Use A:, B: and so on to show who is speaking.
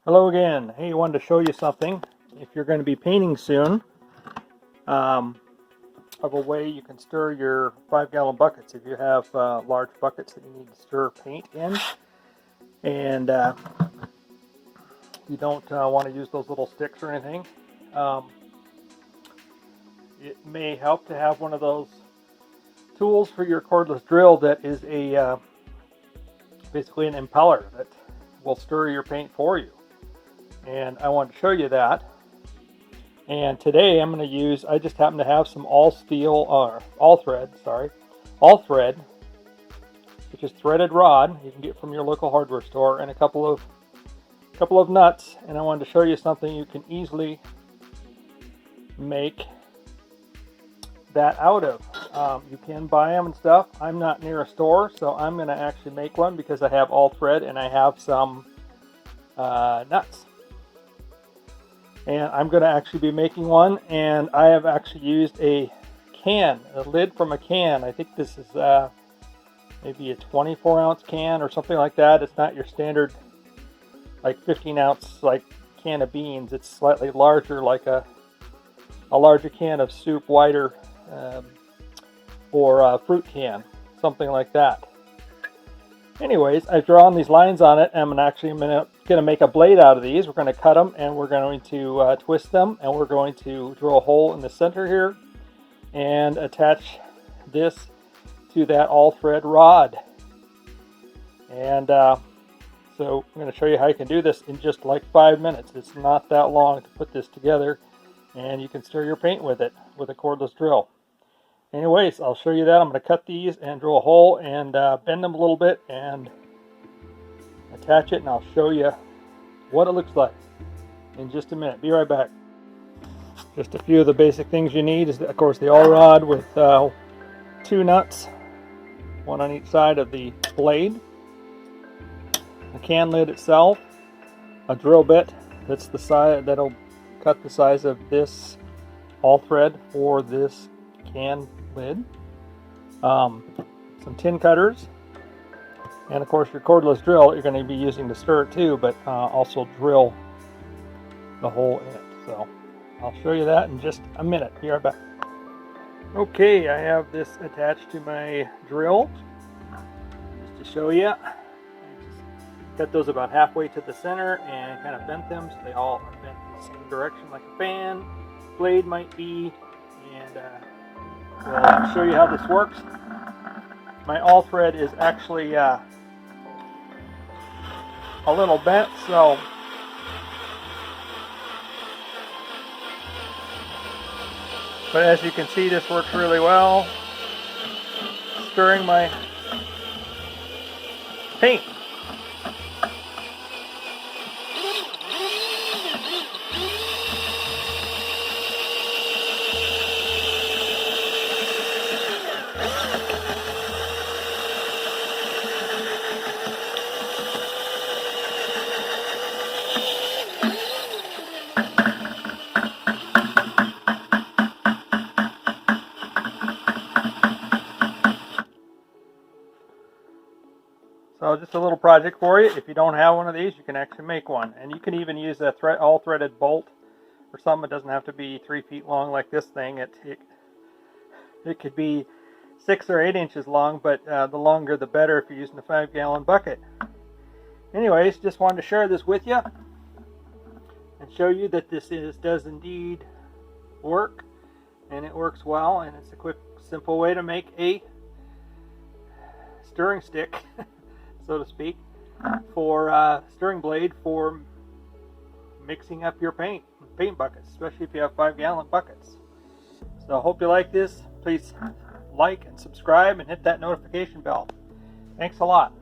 A: Hello again. Hey, I wanted to show you something. If you're going to be painting soon, of a way you can stir your 5-gallon buckets. If you have large buckets that you need to stir paint in, and you don't want to use those little sticks or anything, it may help to have one of those tools for your cordless drill that is a basically an impeller that will stir your paint for you. And I want to show you that. And today I'm going to use, I just happen to have some all thread, which is threaded rod you can get from your local hardware store, and a couple of nuts. And I wanted to show you something you can easily make that out of. You can buy them and stuff. I'm not near a store, so I'm going to actually make one because I have all thread and I have some nuts. And I'm going to actually be making one, and I have actually used a lid from a can. I think this is maybe a 24-ounce can or something like that. It's not your standard like 15-ounce like can of beans. It's slightly larger, like a larger can of soup, wider, or a fruit can, something like that. Anyways, I've drawn these lines on it, and I'm going to make a blade out of these. We're going to cut them, and we're going to twist them, and we're going to drill a hole in the center here and attach this to that all thread rod. And so I'm going to show you how you can do this in just like 5 minutes. It's not that long to put this together, and you can stir your paint with it with a cordless drill. Anyways, I'll show you that. I'm going to cut these and drill a hole and bend them a little bit and attach it, and I'll show you what it looks like in just a minute. Be right back. Just a few of the basic things you need is, of course, the all rod with 2 nuts, one on each side of the blade, the can lid itself, a drill bit that's the size that'll cut the size of this all thread for this can lid, some tin cutters, and of course your cordless drill you're going to be using to stir it too, but also drill the hole in it. So I'll show you that in just a minute. Be right back. Okay, I have this attached to my drill. Just to show you, I cut those about halfway to the center and kind of bent them so they all are bent in the same direction like a fan blade might be. And I'll show you how this works. My all thread is actually a little bent, so but as you can see, this works really well, stirring my paint. So just a little project for you. If you don't have one of these, you can actually make one. And you can even use a all threaded bolt or something. It doesn't have to be 3 feet long like this thing. It could be 6 or 8 inches long, but the longer the better if you're using a 5-gallon bucket. Anyways, just wanted to share this with you and show you that this does indeed work, and it works well, and it's a quick, simple way to make a stirring stick, so to speak, for stirring blade for mixing up your paint buckets, especially if you have 5-gallon buckets. So I hope you like this. Please like and subscribe and hit that notification bell. Thanks a lot.